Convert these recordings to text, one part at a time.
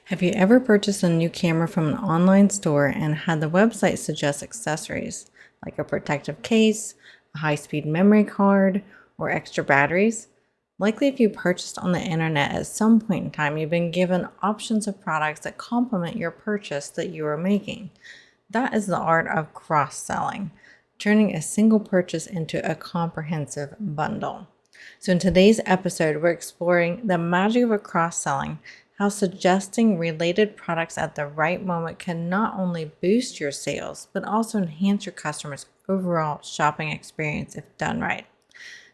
Have you ever purchased a new camera from an online store and had the website suggest accessories like a protective case, a high-speed memory card, or extra batteries? Likely, if you purchased on the internet at some point in time, you've been given options of products that complement your purchase that you are making. That is the art of cross-selling, turning a single purchase into a comprehensive bundle. So, in today's episode, we're exploring the magic of cross-selling, how suggesting related products at the right moment can not only boost your sales, but also enhance your customers' overall shopping experience if done right.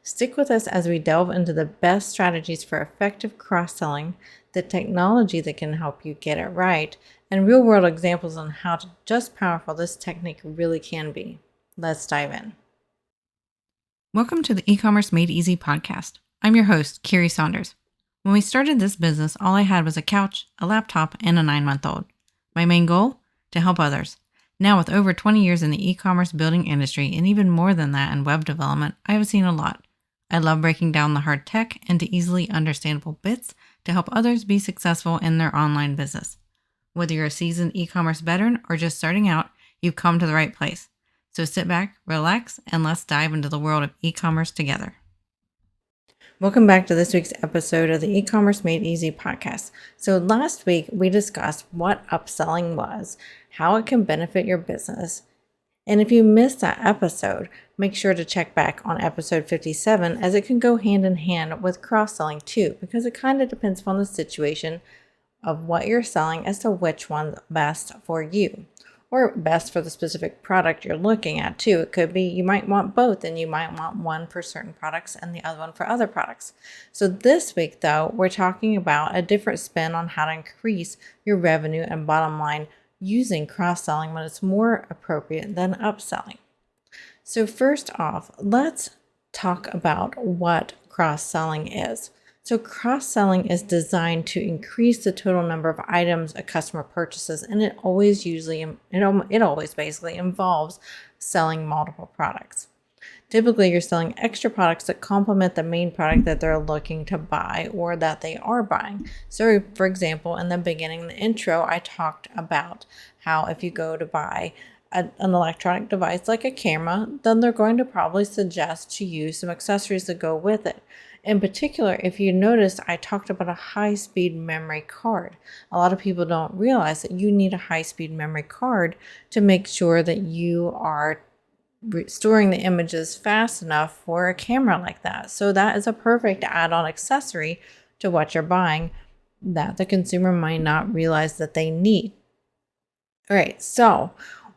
Stick with us as we delve into the best strategies for effective cross-selling, the technology that can help you get it right, and real-world examples on how just powerful this technique really can be. Let's dive in. Welcome to the E-commerce Made Easy podcast. I'm your host, Kiri Saunders. When we started this business, all I had was a couch, a laptop, and a 9-month-old. My main goal? To help others. Now, with over 20 years in the e-commerce building industry and even more than that in web development, I have seen a lot. I love breaking down the hard tech into easily understandable bits to help others be successful in their online business. Whether you're a seasoned e-commerce veteran or just starting out, you've come to the right place. So sit back, relax, and let's dive into the world of e-commerce together. Welcome back to this week's episode of the E-commerce Made Easy podcast. So last week we discussed what upselling was, how it can benefit your business. And if you missed that episode, make sure to check back on episode 57 as it can go hand in hand with cross-selling too, because it kind of depends upon the situation of what you're selling as to which one's best for you. Or best for the specific product you're looking at too. It could be you might want both and you might want one for certain products and the other one for other products. So this week though, we're talking about a different spin on how to increase your revenue and bottom line using cross-selling when it's more appropriate than upselling. So first off, let's talk about what cross-selling is. So cross-selling is designed to increase the total number of items a customer purchases, and it always basically involves selling multiple products. Typically, you're selling extra products that complement the main product that they're looking to buy or that they are buying. So, for example, in the beginning, the intro, I talked about how if you go to buy an electronic device like a camera, then they're going to probably suggest to use some accessories that go with it. In particular, if you noticed, I talked about a high-speed memory card. A lot of people don't realize that you need a high-speed memory card to make sure that you are storing the images fast enough for a camera like that. So that is a perfect add-on accessory to what you're buying that the consumer might not realize that they need. All right, so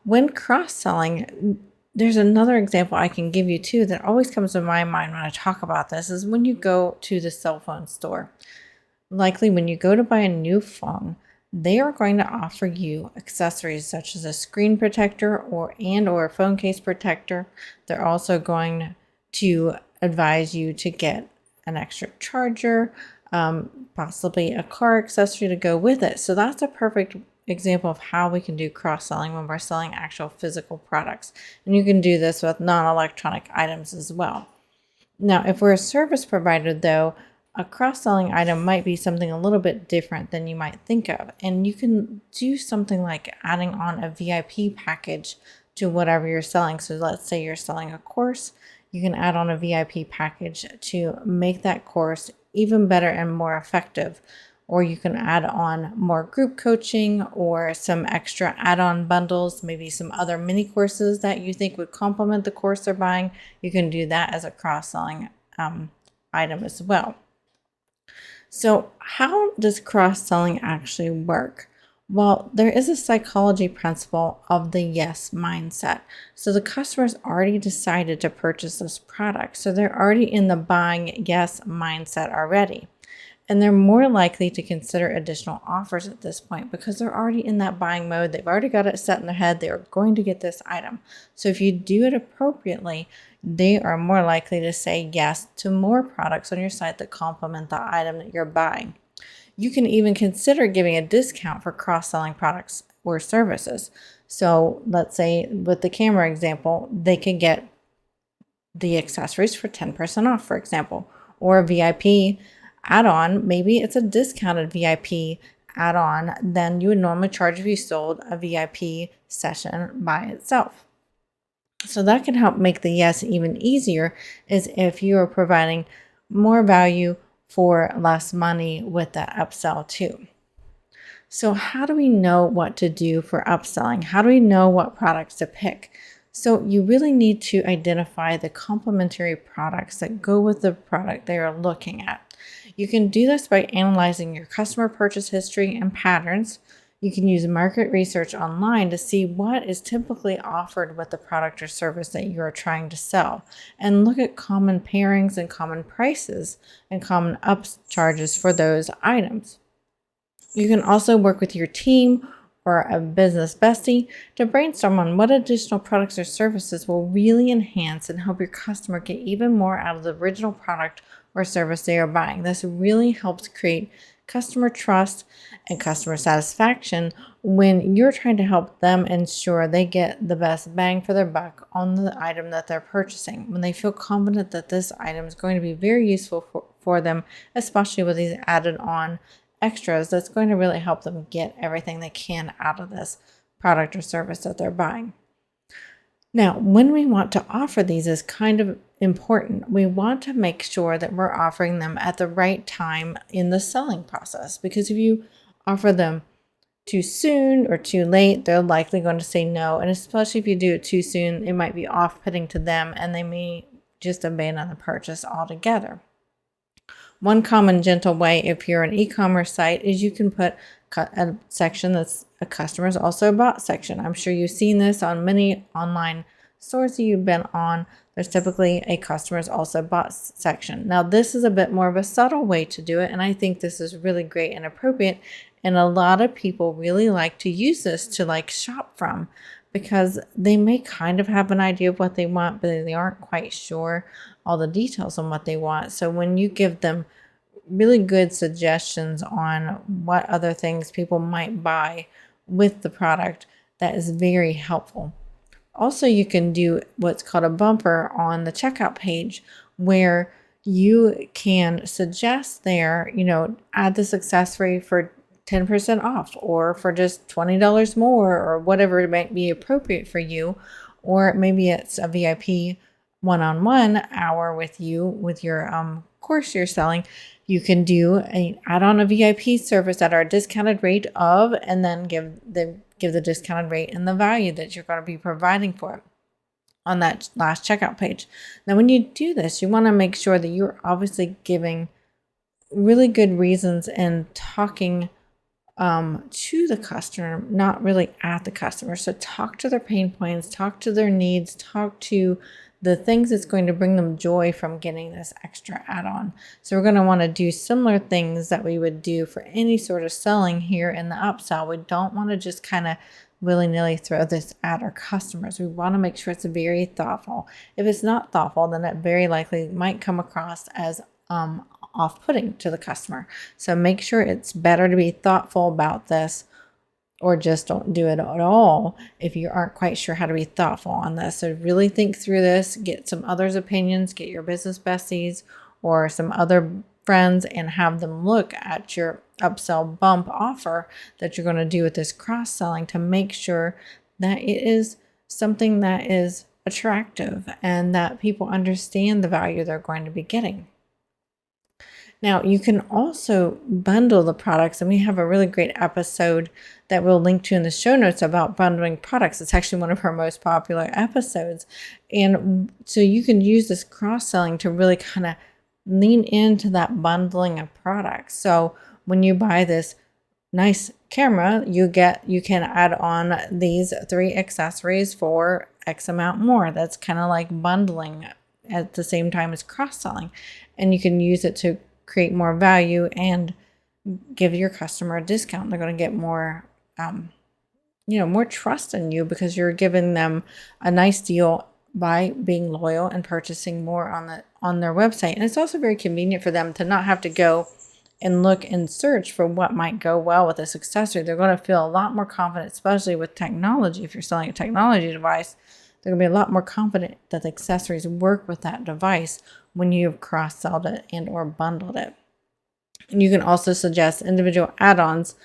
when cross-selling, there's another example I can give you too that always comes to my mind when I talk about this is when you go to the cell phone store. Likely when you go to buy a new phone, they are going to offer you accessories such as a screen protector or a phone case protector. They're also going to advise you to get an extra charger, possibly a car accessory to go with it. So that's a perfect example of how we can do cross-selling when we're selling actual physical products. And you can do this with non-electronic items as well. Now, if we're a service provider though, a cross-selling item might be something a little bit different than you might think of. And you can do something like adding on a VIP package to whatever you're selling. So let's say you're selling a course, you can add on a VIP package to make that course even better and more effective. Or you can add on more group coaching or some extra add-on bundles, maybe some other mini courses that you think would complement the course they're buying. You can do that as a cross-selling item as well. So how does cross-selling actually work? Well, there is a psychology principle of the yes mindset. So the customer's already decided to purchase this product. So they're already in the buying yes mindset already. And they're more likely to consider additional offers at this point because they're already in that buying mode. They've already got it set in their head. They are going to get this item. So if you do it appropriately, they are more likely to say yes to more products on your site that complement the item that you're buying. You can even consider giving a discount for cross-selling products or services. So let's say with the camera example, they could get the accessories for 10% off, for example, or a VIP add-on. Maybe it's a discounted VIP add-on than you would normally charge if you sold a VIP session by itself. So that can help make the yes even easier, is if you are providing more value for less money with that upsell too. So how do we know what to do for upselling? How do we know what products to pick? So you really need to identify the complementary products that go with the product they are looking at. You can do this by analyzing your customer purchase history and patterns. You can use market research online to see what is typically offered with the product or service that you are trying to sell, and look at common pairings and common prices and common upcharges for those items. You can also work with your team or a business bestie to brainstorm on what additional products or services will really enhance and help your customer get even more out of the original product or service they are buying. This really helps create customer trust and customer satisfaction when you're trying to help them ensure they get the best bang for their buck on the item that they're purchasing. When they feel confident that this item is going to be very useful for them, especially with these added on extras, that's going to really help them get everything they can out of this product or service that they're buying. Now, when we want to offer these is kind of important. We want to make sure that we're offering them at the right time in the selling process, because if you offer them too soon or too late, they're likely going to say no. And especially if you do it too soon, it might be off-putting to them and they may just abandon the purchase altogether. One common gentle way, if you're an e-commerce site, is you can put a section that's a customers also bought section. I'm sure you've seen this on many online stores that you've been on. There's typically a customers also bought section. Now, this is a bit more of a subtle way to do it, and I think this is really great and appropriate. And a lot of people really like to use this to shop from, because they may kind of have an idea of what they want, but they aren't quite sure all the details on what they want. So when you give them really good suggestions on what other things people might buy with the product, that is very helpful. Also, you can do what's called a bumper on the checkout page, where you can suggest there, add this accessory for 10% off, or for just $20 more, or whatever it might be appropriate for you. Or maybe it's a VIP one-on-one hour with you with your course you're selling. You can do an add-on a VIP service at our discounted rate of, and then give the discounted rate and the value that you're going to be providing for it on that last checkout page. Now, when you do this, you want to make sure that you're obviously giving really good reasons and talking to the customer, not really at the customer. So talk to their pain points, talk to their needs, talk to the things that's going to bring them joy from getting this extra add-on. So we're going to want to do similar things that we would do for any sort of selling here in the upsell. We don't want to just kind of willy-nilly throw this at our customers. We want to make sure it's very thoughtful. If it's not thoughtful, then it very likely might come across as off-putting to the customer. So make sure it's better to be thoughtful about this, or just don't do it at all if you aren't quite sure how to be thoughtful on this. So really think through this, get some others' opinions, get your business besties or some other friends, and have them look at your upsell bump offer that you're going to do with this cross-selling, to make sure that it is something that is attractive and that people understand the value they're going to be getting. Now, you can also bundle the products, and we have a really great episode that we'll link to in the show notes about bundling products. It's actually one of our most popular episodes. And so you can use this cross-selling to really kind of lean into that bundling of products. So when you buy this nice camera, you can add on these 3 accessories for X amount more. That's kind of like bundling at the same time as cross-selling. And you can use it to create more value and give your customer a discount. They're going to get more, more trust in you, because you're giving them a nice deal by being loyal and purchasing more on their website. And it's also very convenient for them to not have to go and look and search for what might go well with this accessory. They're going to feel a lot more confident, especially with technology. If you're selling a technology device, they're going to be a lot more confident that the accessories work with that device when you've cross-sold it and or bundled it. And you can also suggest individual add-ons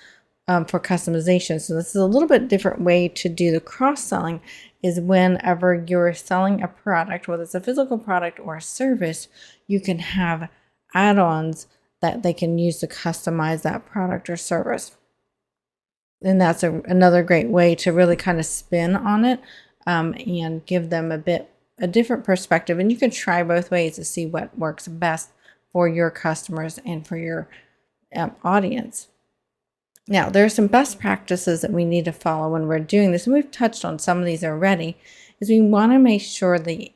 for customization. So this is a little bit different way to do the cross-selling, is whenever you're selling a product, whether it's a physical product or a service, you can have add-ons that they can use to customize that product or service. And that's another great way to really kind of spin on it, and give them a different perspective. And you can try both ways to see what works best for your customers and for your audience. Now, there are some best practices that we need to follow when we're doing this, and we've touched on some of these already, is we want to make sure the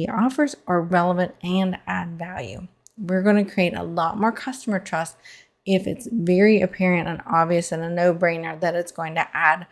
offers are relevant and add value. We're going to create a lot more customer trust if it's very apparent and obvious and a no-brainer that it's going to add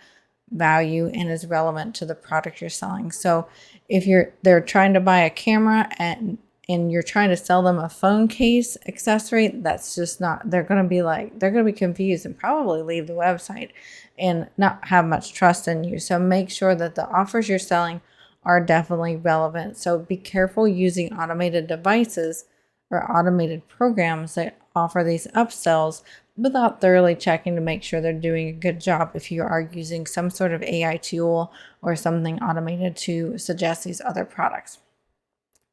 value and is relevant to the product you're selling. So if they're trying to buy a camera and you're trying to sell them a phone case accessory, that's just not, they're going to be confused and probably leave the website and not have much trust in you. So make sure that the offers you're selling are definitely relevant. So be careful using automated devices or automated programs that offer these upsells without thoroughly checking to make sure they're doing a good job if you are using some sort of AI tool or something automated to suggest these other products.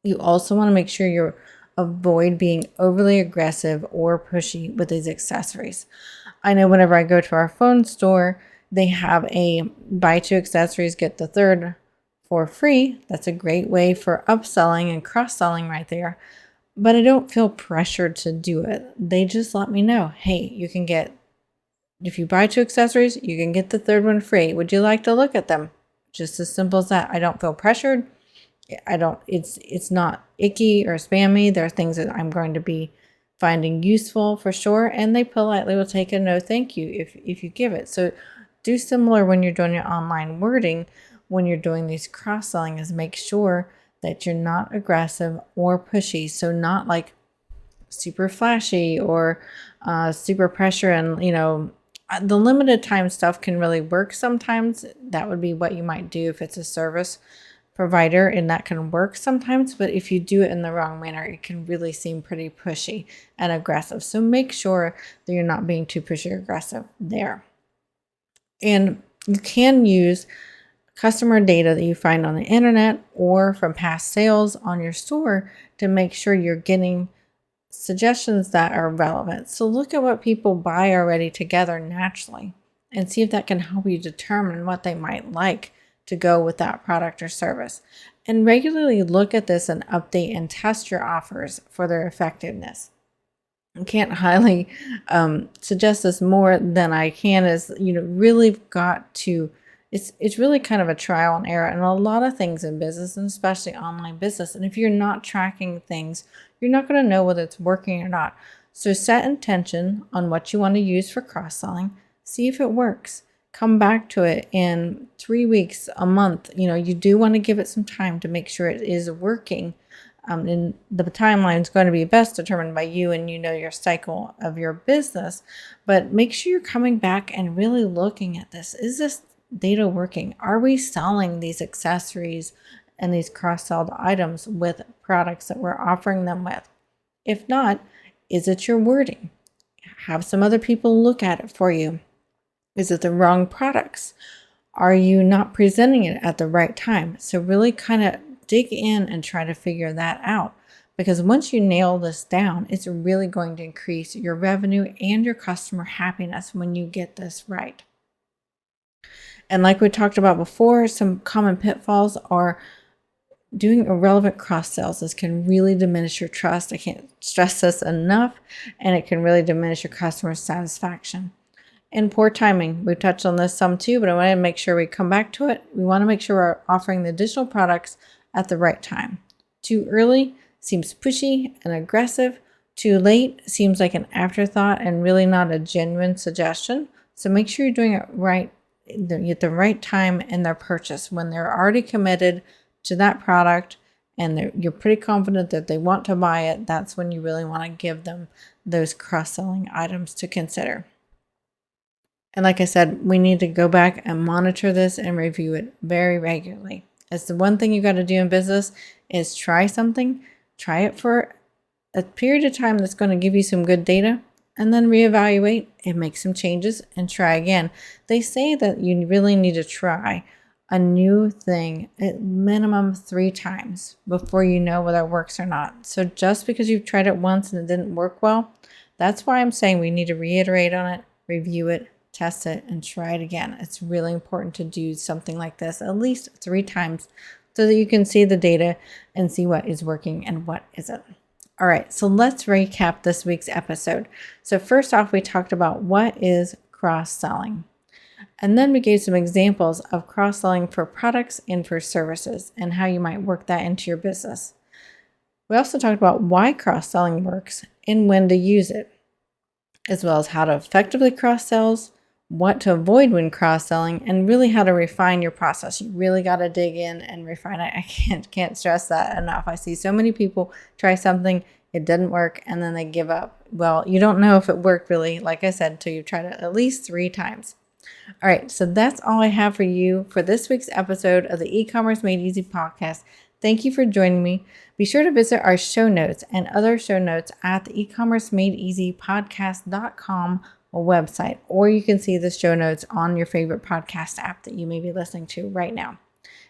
You also want to make sure you avoid being overly aggressive or pushy with these accessories. I know whenever I go to our phone store, they have a buy two accessories, get the third for free. That's a great way for upselling and cross-selling right there. But I don't feel pressured to do it. They just let me know, hey, if you buy two accessories, you can get the third one free. Would you like to look at them? Just as simple as that. I don't feel pressured. It's not icky or spammy. There are things that I'm going to be finding useful for sure. And they politely will take a no thank you if you give it. So do similar when you're doing your online wording, when you're doing these cross-selling, is make sure that you're not aggressive or pushy. So not like super flashy or super pressure. And, the limited time stuff can really work sometimes. That would be what you might do if it's a service provider, and that can work sometimes. But if you do it in the wrong manner, it can really seem pretty pushy and aggressive. So make sure that you're not being too pushy or aggressive there. And you can use customer data that you find on the internet or from past sales on your store to make sure you're getting suggestions that are relevant. So look at what people buy already together naturally and see if that can help you determine what they might like to go with that product or service. And regularly look at this and update and test your offers for their effectiveness. I can't highly suggest this more than I can, is really got to, it's really kind of a trial and error in a lot of things in business, and especially online business. And if you're not tracking things, you're not going to know whether it's working or not. So set intention on what you want to use for cross-selling. See if it works. Come back to it in 3 weeks, a month. You do want to give it some time to make sure it is working. And the timeline is going to be best determined by you and your cycle of your business. But make sure you're coming back and really looking at this. Is this data working? Are we selling these accessories and these cross-sold items with products that we're offering them with? If not, is it your wording? Have some other people look at it for you. Is it the wrong products? Are you not presenting it at the right time? So really kind of dig in and try to figure that out, because once you nail this down, it's really going to increase your revenue and your customer happiness when you get this right. And like we talked about before, some common pitfalls are doing irrelevant cross sales. This can really diminish your trust. I can't stress this enough. And it can really diminish your customer satisfaction. And poor timing. We've touched on this some too, but I want to make sure we come back to it. We want to make sure we're offering the additional products at the right time. Too early seems pushy and aggressive. Too late seems like an afterthought and really not a genuine suggestion. So make sure you're doing it right at the right time in their purchase, when they're already committed to that product and you're pretty confident that they want to buy it. That's when you really want to give them those cross-selling items to consider. And like I said, we need to go back and monitor this and review it very regularly. It's the one thing you got to do in business is try something, try it for a period of time that's going to give you some good data, and then reevaluate and make some changes and try again. They say that you really need to try a new thing at minimum 3 times before you know whether it works or not. So just because you've tried it once and it didn't work well, that's why I'm saying we need to reiterate on it, review it, test it, and try it again. It's really important to do something like this at least 3 times so that you can see the data and see what is working and what isn't. All right, so let's recap this week's episode. So first off, we talked about what is cross-selling. And then we gave some examples of cross-selling for products and for services and how you might work that into your business. We also talked about why cross-selling works and when to use it, as well as how to effectively cross-sell, what to avoid when cross-selling, and really how to refine your process. You really got to dig in and refine it. I can't stress that enough. I see so many people try something, it doesn't work, and then they give up. Well, you don't know if it worked really, like I said, until you've tried it at least 3 times. All right, so that's all I have for you for this week's episode of the E-commerce Made Easy podcast. Thank you for joining me. Be sure to visit our show notes and other show notes at the ecommercemadeeasypodcast.com website, or you can see the show notes on your favorite podcast app that you may be listening to right now.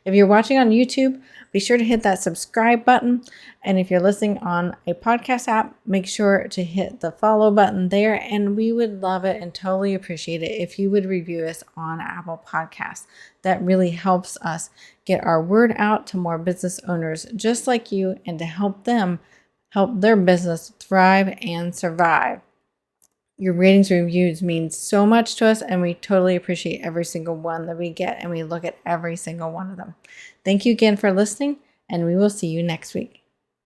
If you're watching on YouTube, be sure to hit that subscribe button. And if you're listening on a podcast app, make sure to hit the follow button there. And we would love it and totally appreciate it if you would review us on Apple Podcasts. That really helps us get our word out to more business owners just like you and to help them help their business thrive and survive. Your ratings and reviews mean so much to us, and we totally appreciate every single one that we get, and we look at every single one of them. Thank you again for listening, and we will see you next week.